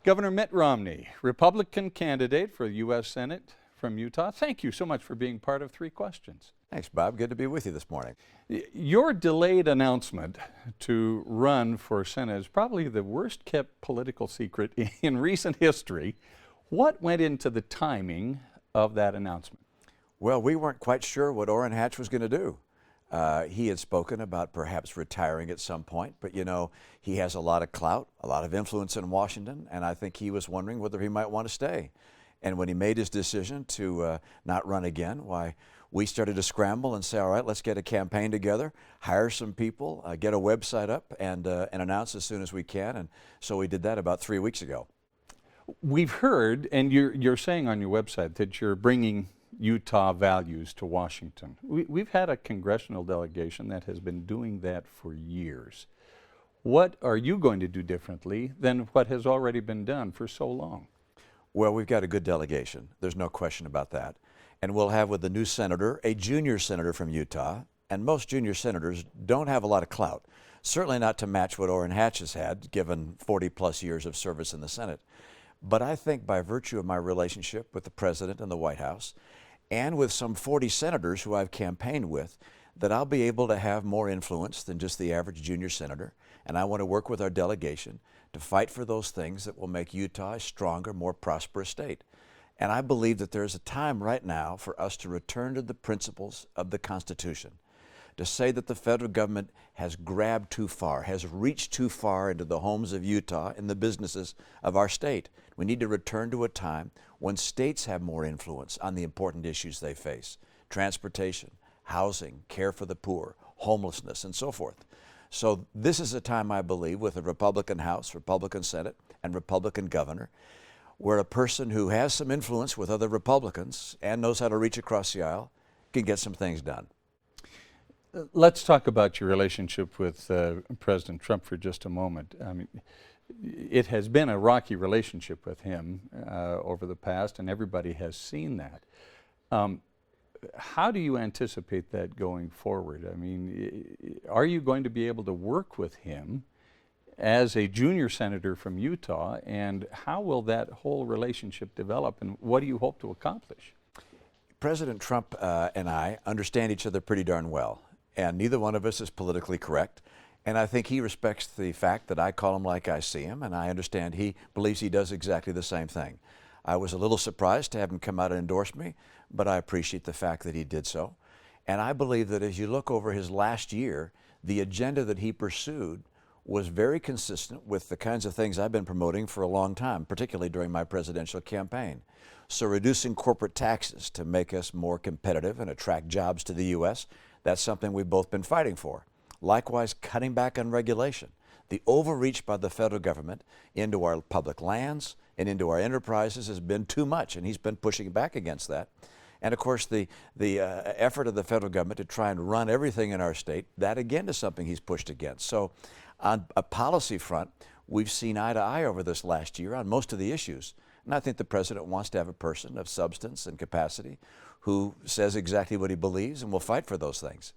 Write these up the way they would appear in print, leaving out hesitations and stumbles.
Governor Mitt Romney, Republican candidate for the U.S. Senate from Utah. Thank you so much for being part of Three Questions. Thanks, Bob. Good to be with you this morning. Your delayed announcement to run for Senate is probably the worst kept political secret in recent history. What went into the timing of that announcement? Well, we weren't quite sure what Orrin Hatch was going to do. He had spoken about perhaps retiring at some point, but you know, he has a lot of clout, a lot of influence in Washington, and I think he was wondering whether he might want to stay. And when he made his decision to not run again, why, we started to scramble and say, all right, let's get a campaign together, hire some people, get a website up, and announce as soon as we can. And so we did that about 3 weeks ago. We've heard, and you're saying on your website that you're bringing Utah values to Washington. We've had a congressional delegation that has been doing that for years. What are you going to do differently than what has already been done for so long? Well, we've got a good delegation. There's no question about that. And we'll have with the new senator, a junior senator from Utah, and most junior senators don't have a lot of clout. Certainly not to match what Orrin Hatch has had, given 40-plus years of service in the Senate. But I think by virtue of my relationship with the President and the White House, and with some 40 senators who I've campaigned with, that I'll be able to have more influence than just the average junior senator. And I want to work with our delegation to fight for those things that will make Utah a stronger, more prosperous state. And I believe that there's a time right now for us to return to the principles of the Constitution, to say that the federal government has grabbed too far, has reached too far into the homes of Utah and the businesses of our state. We need to return to a time when states have more influence on the important issues they face: transportation, housing, care for the poor, homelessness, and so forth. So this is a time, I believe, with a Republican House, Republican Senate, and Republican governor, where a person who has some influence with other Republicans and knows how to reach across the aisle can get some things done. Let's talk about your relationship with President Trump for just a moment. I mean, it has been a rocky relationship with him over the past, and everybody has seen that. How do you anticipate that going forward? I mean, are you going to be able to work with him as a junior senator from Utah, and how will that whole relationship develop, and what do you hope to accomplish? President Trump and I understand each other pretty darn well, and neither one of us is politically correct. And I think he respects the fact that I call him like I see him, and I understand he believes he does exactly the same thing. I was a little surprised to have him come out and endorse me, but I appreciate the fact that he did so. And I believe that as you look over his last year, the agenda that he pursued was very consistent with the kinds of things I've been promoting for a long time, particularly during my presidential campaign. So reducing corporate taxes to make us more competitive and attract jobs to the U.S., that's something we've both been fighting for. Likewise, cutting back on regulation. The overreach by the federal government into our public lands and into our enterprises has been too much, and he's been pushing back against that. And of course, the effort of the federal government to try and run everything in our state, that again is something he's pushed against. So on a policy front, we've seen eye to eye over this last year on most of the issues. And I think the president wants to have a person of substance and capacity who says exactly what he believes and will fight for those things.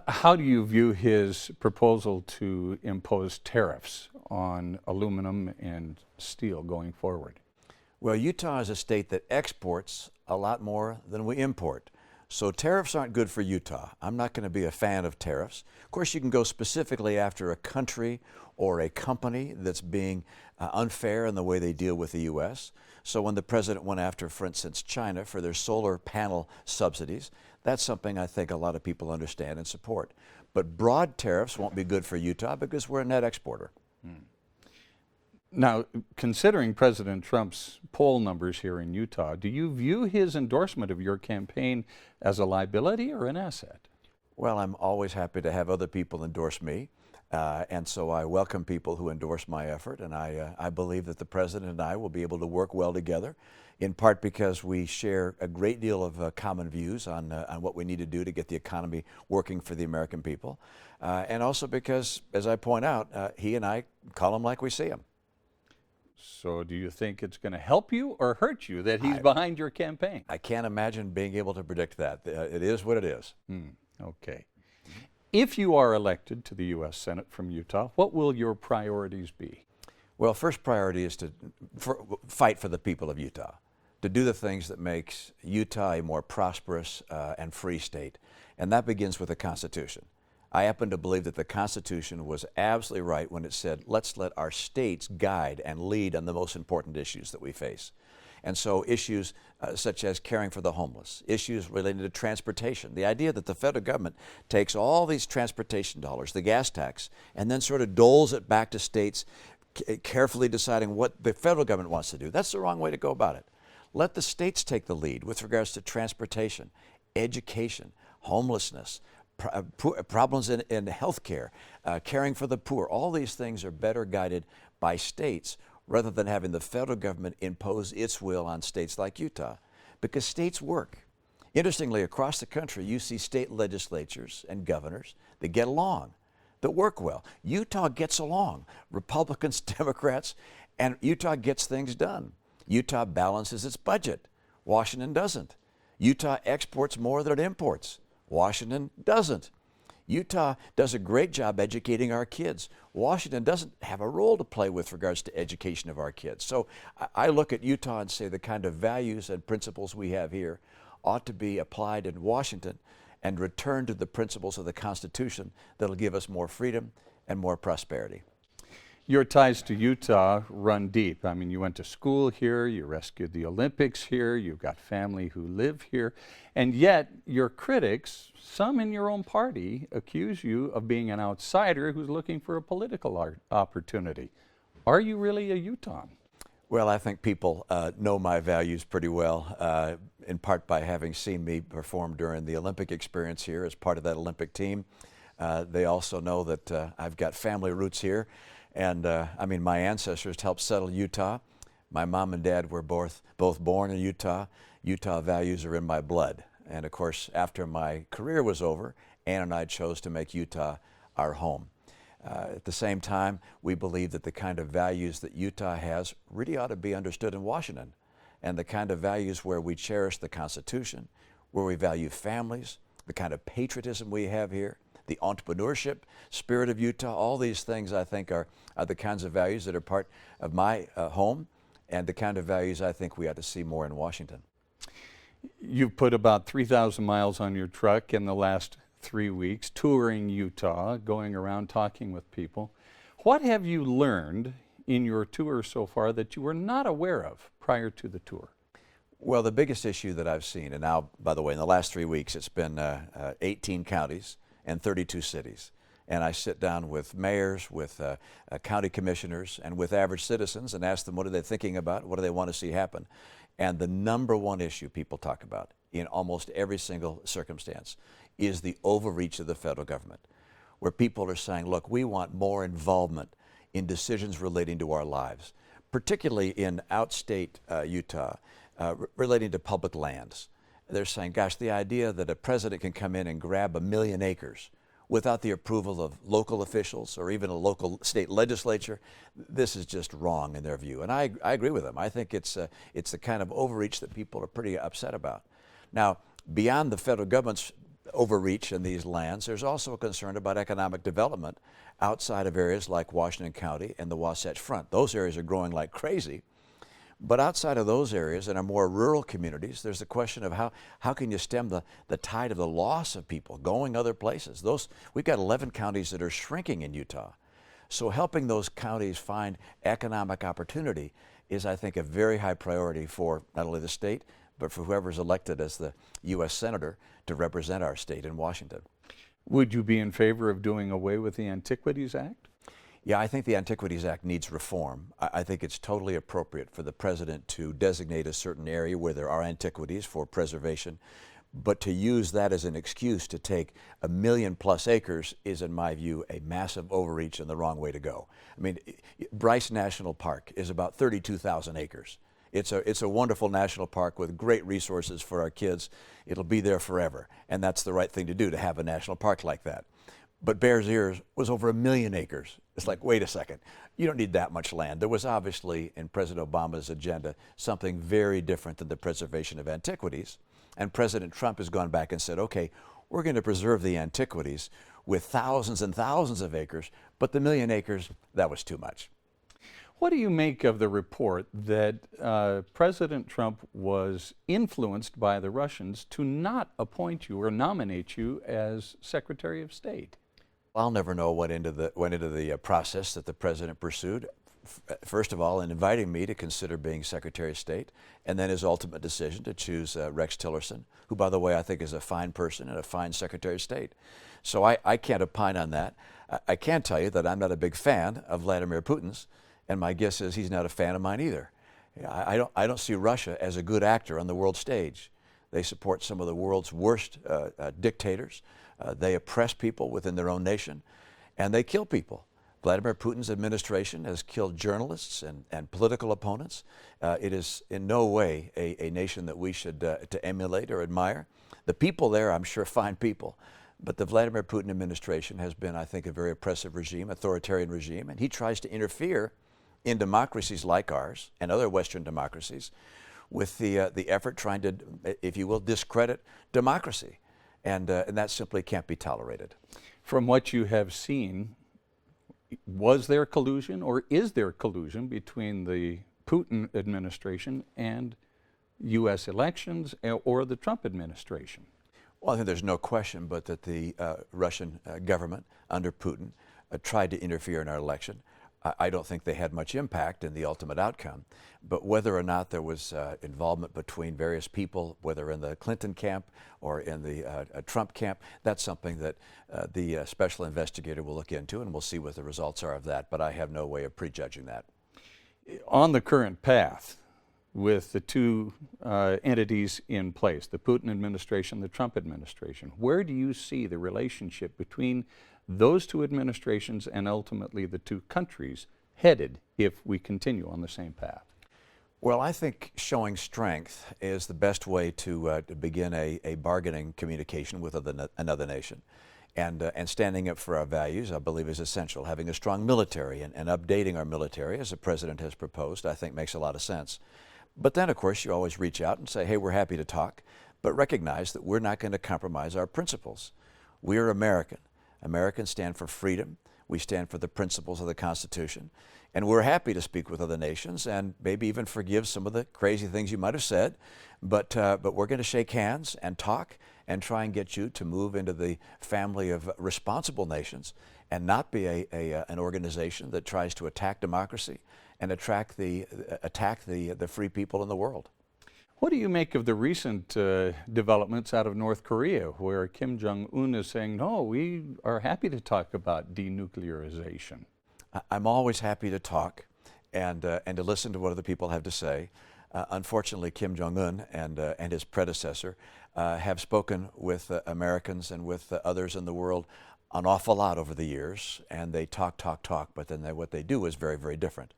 How do you view his proposal to impose tariffs on aluminum and steel going forward? Well, Utah is a state that exports a lot more than we import. So tariffs aren't good for Utah. I'm not going to be a fan of tariffs. Of course, you can go specifically after a country or a company that's being unfair in the way they deal with the U.S. So when the president went after, for instance, China for their solar panel subsidies, that's something I think a lot of people understand and support. But broad tariffs won't be good for Utah because we're a net exporter. Now, considering President Trump's poll numbers here in Utah, do you view his endorsement of your campaign as a liability or an asset? Well, I'm always happy to have other people endorse me. And so I welcome people who endorse my effort, and I believe that the president and I will be able to work well together, in part because we share a great deal of common views on what we need to do to get the economy working for the American people, and also because, as I point out, he and I call him like we see him. So do you think it's going to help you or hurt you that he's behind your campaign? I can't imagine being able to predict that. It is what it is. Okay. If you are elected to the U.S. Senate from Utah, what will your priorities be? Well, first priority is to fight for the people of Utah, to do the things that makes Utah a more prosperous and free state. And that begins with the Constitution. I happen to believe that the Constitution was absolutely right when it said, let's let our states guide and lead on the most important issues that we face. And so issues such as caring for the homeless, issues related to transportation, the idea that the federal government takes all these transportation dollars, the gas tax, and then sort of doles it back to states, carefully deciding what the federal government wants to do. That's the wrong way to go about it. Let the states take the lead with regards to transportation, education, homelessness, problems in health care, caring for the poor. All these things are better guided by states rather than having the federal government impose its will on states like Utah, because states work. Interestingly, across the country, you see state legislatures and governors that get along, that work well. Utah gets along. Republicans, Democrats, and Utah gets things done. Utah balances its budget. Washington doesn't. Utah exports more than it imports. Washington doesn't. Utah does a great job educating our kids. Washington doesn't have a role to play with regards to education of our kids. So I look at Utah and say the kind of values and principles we have here ought to be applied in Washington and return to the principles of the Constitution that'll give us more freedom and more prosperity. Your ties to Utah run deep. I mean, you went to school here, you rescued the Olympics here, you've got family who live here, and yet your critics, some in your own party, accuse you of being an outsider who's looking for a political opportunity. Are you really a Utahn? Well, I think people know my values pretty well, in part by having seen me perform during the Olympic experience here as part of that Olympic team. They also know that I've got family roots here. And I mean, my ancestors helped settle Utah. My mom and dad were both born in Utah. Utah values are in my blood. And of course, after my career was over, Ann and I chose to make Utah our home. At the same time, we believe that the kind of values that Utah has really ought to be understood in Washington. And the kind of values where we cherish the Constitution, where we value families, the kind of patriotism we have here, the entrepreneurship spirit of Utah, all these things I think are the kinds of values that are part of my home and the kind of values I think we ought to see more in Washington. You've put about 3,000 miles on your truck in the last 3 weeks, touring Utah, going around talking with people. What have you learned in your tour so far that you were not aware of prior to the tour? Well, the biggest issue that I've seen, and now, by the way, in the last 3 weeks, it's been 18 counties and 32 cities. And I sit down with mayors, with county commissioners, and with average citizens and ask them what are they thinking about, what do they want to see happen. And the number one issue people talk about in almost every single circumstance is the overreach of the federal government, where people are saying, look, we want more involvement in decisions relating to our lives, particularly in outstate Utah, relating to public lands. They're saying, gosh, the idea that a president can come in and grab 1 million acres without the approval of local officials or even a local state legislature, this is just wrong in their view. And I agree with them. I think it's the kind of overreach that people are pretty upset about. Now, beyond the federal government's overreach in these lands, there's also a concern about economic development outside of areas like Washington County and the Wasatch Front. Those areas are growing like crazy. But outside of those areas, in our more rural communities, there's the question of how can you stem the tide of the loss of people going other places. We've got 11 counties that are shrinking in Utah. So helping those counties find economic opportunity is, I think, a very high priority for not only the state, but for whoever's elected as the U.S. Senator to represent our state in Washington. Would you be in favor of doing away with the Antiquities Act? Yeah, I think the Antiquities Act needs reform. I think it's totally appropriate for the president to designate a certain area where there are antiquities for preservation, but to use that as an excuse to take 1 million+ acres is, in my view, a massive overreach and the wrong way to go. I mean, Bryce National Park is about 32,000 acres. It's a wonderful national park with great resources for our kids. It'll be there forever, and that's the right thing to do, to have a national park like that. But Bears Ears was over 1 million acres. It's like, wait a second, you don't need that much land. There was obviously in President Obama's agenda something very different than the preservation of antiquities. And President Trump has gone back and said, okay, we're going to preserve the antiquities with thousands and thousands of acres, but the 1 million acres, that was too much. What do you make of the report that President Trump was influenced by the Russians to not appoint you or nominate you as Secretary of State? I'll never know what went into the process that the president pursued. First of all, in inviting me to consider being Secretary of State, and then his ultimate decision to choose Rex Tillerson, who, by the way, I think is a fine person and a fine Secretary of State. So I can't opine on that. I can tell you that I'm not a big fan of Vladimir Putin's, and my guess is he's not a fan of mine either. I don't see Russia as a good actor on the world stage. They support some of the world's worst dictators. They oppress people within their own nation, and they kill people. Vladimir Putin's administration has killed journalists and political opponents. It is in no way a nation that we should to emulate or admire. The people there, I'm sure, fine people, but the Vladimir Putin administration has been, I think, a very oppressive regime, authoritarian regime, and he tries to interfere in democracies like ours and other Western democracies with the effort trying to, if you will, discredit democracy, and that simply can't be tolerated. From what you have seen, was there collusion or is there collusion between the Putin administration and U.S. elections or the Trump administration? Well, I think there's no question but that the Russian government under Putin tried to interfere in our election. I don't think they had much impact in the ultimate outcome, but whether or not there was involvement between various people, whether in the Clinton camp or in the Trump camp, that's something that the special investigator will look into, and we'll see what the results are of that, but I have no way of prejudging that. On the current path, with the two entities in place, the Putin administration, the Trump administration, where do you see the relationship between those two administrations and ultimately the two countries headed if we continue on the same path? Well, I think showing strength is the best way to begin a bargaining communication with another nation. And standing up for our values, I believe, is essential. Having a strong military and updating our military, as the President has proposed, I think makes a lot of sense. But then, of course, you always reach out and say, hey, we're happy to talk, but recognize that we're not going to compromise our principles. We are American. Americans stand for freedom. We stand for the principles of the Constitution. And we're happy to speak with other nations and maybe even forgive some of the crazy things you might have said. But we're going to shake hands and talk and try and get you to move into the family of responsible nations and not be an organization that tries to attack democracy and attack the free people in the world. What do you make of the recent developments out of North Korea, where Kim Jong-un is saying, no, we are happy to talk about denuclearization? I'm always happy to talk and to listen to what other people have to say. Unfortunately, Kim Jong-un and his predecessor have spoken with Americans and with others in the world an awful lot over the years, and they talk, but then what they do is very, very different.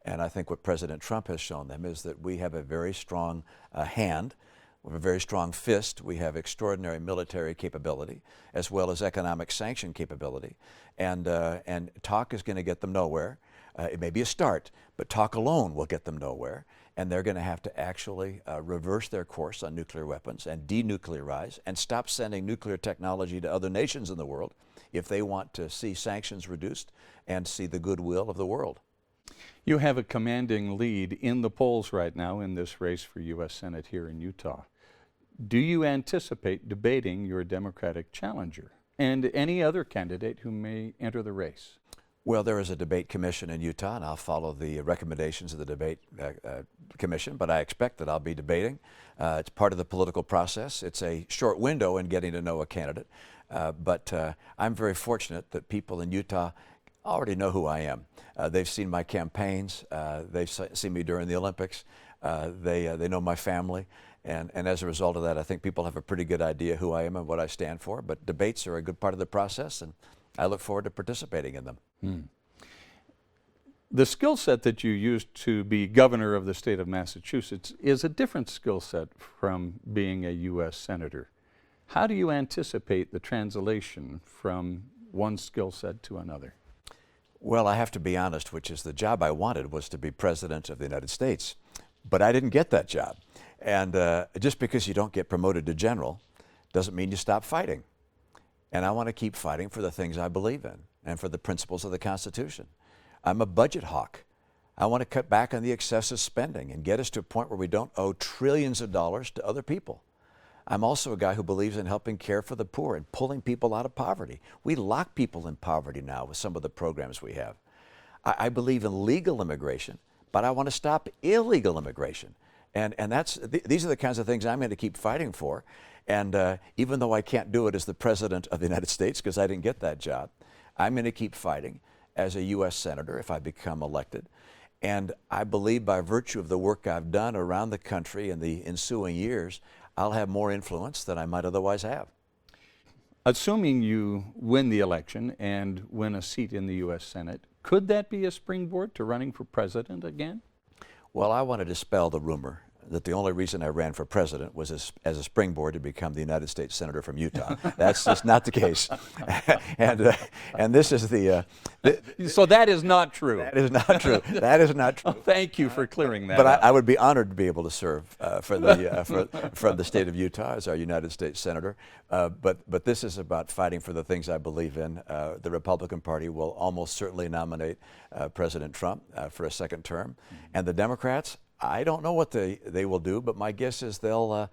And I think what President Trump has shown them is that we have a very strong hand, we have a very strong fist, we have extraordinary military capability, as well as economic sanction capability. And talk is going to get them nowhere. It may be a start, but talk alone will get them nowhere. And they're going to have to actually reverse their course on nuclear weapons and denuclearize and stop sending nuclear technology to other nations in the world if they want to see sanctions reduced and see the goodwill of the world. You have a commanding lead in the polls right now in this race for U.S. Senate here in Utah. Do you anticipate debating your Democratic challenger and any other candidate who may enter the race? Well, there is a debate commission in Utah, and I'll follow the recommendations of the debate commission, but I expect that I'll be debating. It's part of the political process. It's a short window in getting to know a candidate, but I'm very fortunate that people in Utah already know who I am. They've seen my campaigns. They've seen me during the Olympics. They know my family. And as a result of that, I think people have a pretty good idea who I am and what I stand for. But debates are a good part of the process, and I look forward to participating in them. The skill set that you used to be governor of the state of Massachusetts is a different skill set from being a U.S. Senator. How do you anticipate the translation from one skill set to another? Well, I have to be honest, which is the job I wanted was to be President of the United States. But I didn't get that job. And just because you don't get promoted to general doesn't mean you stop fighting. And I want to keep fighting for the things I believe in and for the principles of the Constitution. I'm a budget hawk. I want to cut back on the excessive spending and get us to a point where we don't owe trillions of dollars to other people. I'm also a guy who believes in helping care for the poor and pulling people out of poverty. We lock people in poverty now with some of the programs we have. I believe in legal immigration, but I want to stop illegal immigration. And these are the kinds of things I'm going to keep fighting for. And even though I can't do it as the President of the United States, because I didn't get that job, I'm going to keep fighting as a U.S. Senator if I become elected. And I believe by virtue of the work I've done around the country in the ensuing years, I'll have more influence than I might otherwise have. Assuming you win the election and win a seat in the U.S. Senate, could that be a springboard to running for president again? Well, I want to dispel the rumor that the only reason I ran for president was as a springboard to become the United States Senator from Utah. That's just not the case. And this is so that is not true. That is not true. That is not true. Thank you for clearing that But up. I would be honored to be able to serve from the state of Utah as our United States Senator. But this is about fighting for the things I believe in. The Republican Party will almost certainly nominate President Trump for a second term. And the Democrats, I don't know what they will do, but my guess is they'll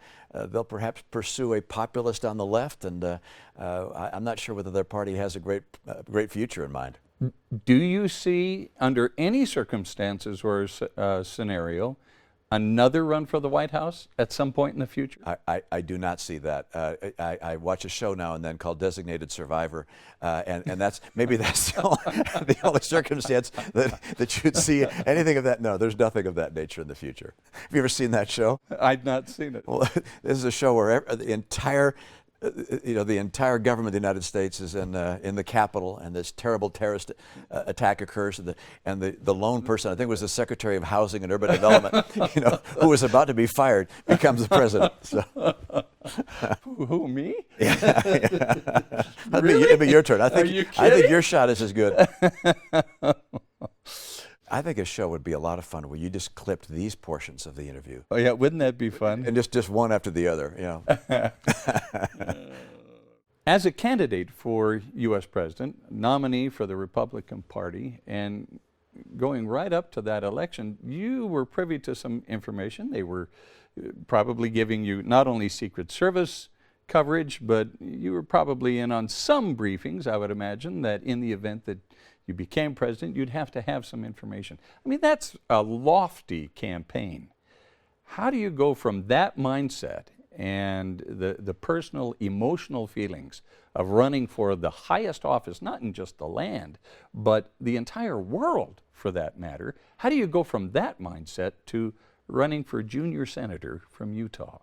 perhaps pursue a populist on the left, and I'm not sure whether their party has a great future in mind. Do you see, under any circumstances or scenario, another run for the White House at some point in the future? I do not see that. I watch a show now and then called Designated Survivor, and maybe that's the only circumstance that you'd see anything of that. No, there's nothing of that nature in the future. Have you ever seen that show? I've not seen it. Well, this is a show where the entire government of the United States is in the Capitol, and this terrible terrorist attack occurs, and the lone person, I think it was the Secretary of Housing and Urban Development, who was about to be fired, becomes the president. So. Who, me? Yeah. Really? It'd be your turn. I Are you think your shot is as good. I think a show would be a lot of fun where you just clipped these portions of the interview. Oh yeah, wouldn't that be fun? And just one after the other, As a candidate for U.S. President, nominee for the Republican Party, and going right up to that election, you were privy to some information. They were probably giving you not only Secret Service coverage, but you were probably in on some briefings, I would imagine, that in the event that you became president, you'd have to have some information. I mean, that's a lofty campaign. How do you go from that mindset and the personal, emotional feelings of running for the highest office, not in just the land, but the entire world for that matter? How do you go from that mindset to running for junior senator from Utah?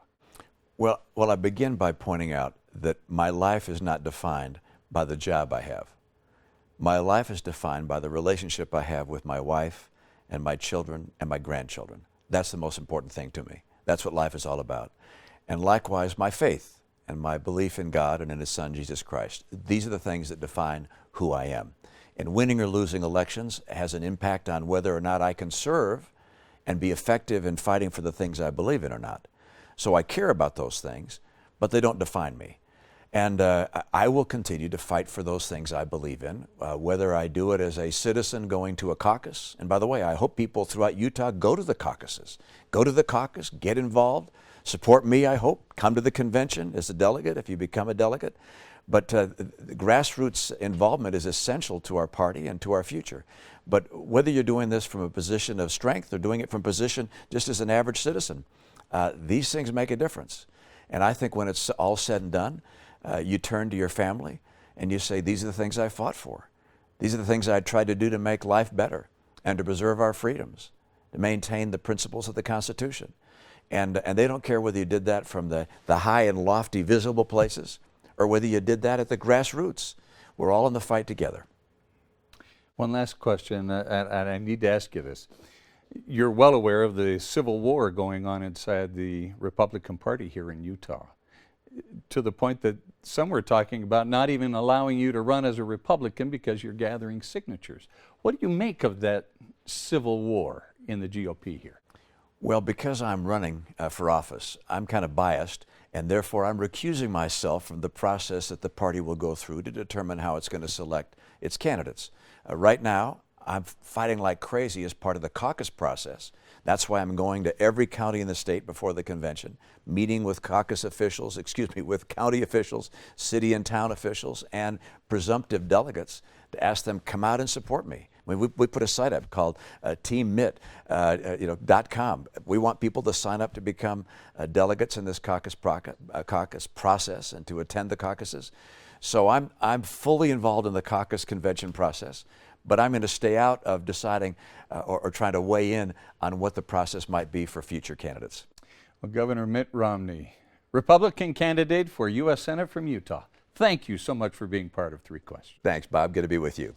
Well, I begin by pointing out that my life is not defined by the job I have. My life is defined by the relationship I have with my wife and my children and my grandchildren. That's the most important thing to me. That's what life is all about. And likewise, my faith and my belief in God and in His Son, Jesus Christ. These are the things that define who I am. And winning or losing elections has an impact on whether or not I can serve and be effective in fighting for the things I believe in or not. So I care about those things, but they don't define me. And I will continue to fight for those things I believe in, whether I do it as a citizen going to a caucus. And by the way, I hope people throughout Utah go to the caucuses. Go to the caucus, get involved, support me, I hope. Come to the convention as a delegate if you become a delegate. But grassroots involvement is essential to our party and to our future. But whether you're doing this from a position of strength or doing it from a position just as an average citizen, these things make a difference. And I think when it's all said and done, you turn to your family and you say, these are the things I fought for. These are the things I tried to do to make life better and to preserve our freedoms, to maintain the principles of the Constitution. And they don't care whether you did that from the high and lofty visible places or whether you did that at the grassroots. We're all in the fight together. One last question, and I need to ask you this. You're well aware of the civil war going on inside the Republican Party here in Utah, to the point that some were talking about not even allowing you to run as a Republican because you're gathering signatures. What do you make of that civil war in the GOP here? Well, because I'm running for office, I'm kind of biased, and therefore I'm recusing myself from the process that the party will go through to determine how it's going to select its candidates. Right now, I'm fighting like crazy as part of the caucus process. That's why I'm going to every county in the state before the convention, meeting with caucus officials, with county officials, city and town officials, and presumptive delegates to ask them come out and support me. I mean, we put a site up called teammit.com. We want people to sign up to become delegates in this caucus process and to attend the caucuses. So I'm fully involved in the caucus convention process, but I'm going to stay out of deciding or trying to weigh in on what the process might be for future candidates. Well, Governor Mitt Romney, Republican candidate for U.S. Senate from Utah, thank you so much for being part of Three Questions. Thanks, Bob. Good to be with you.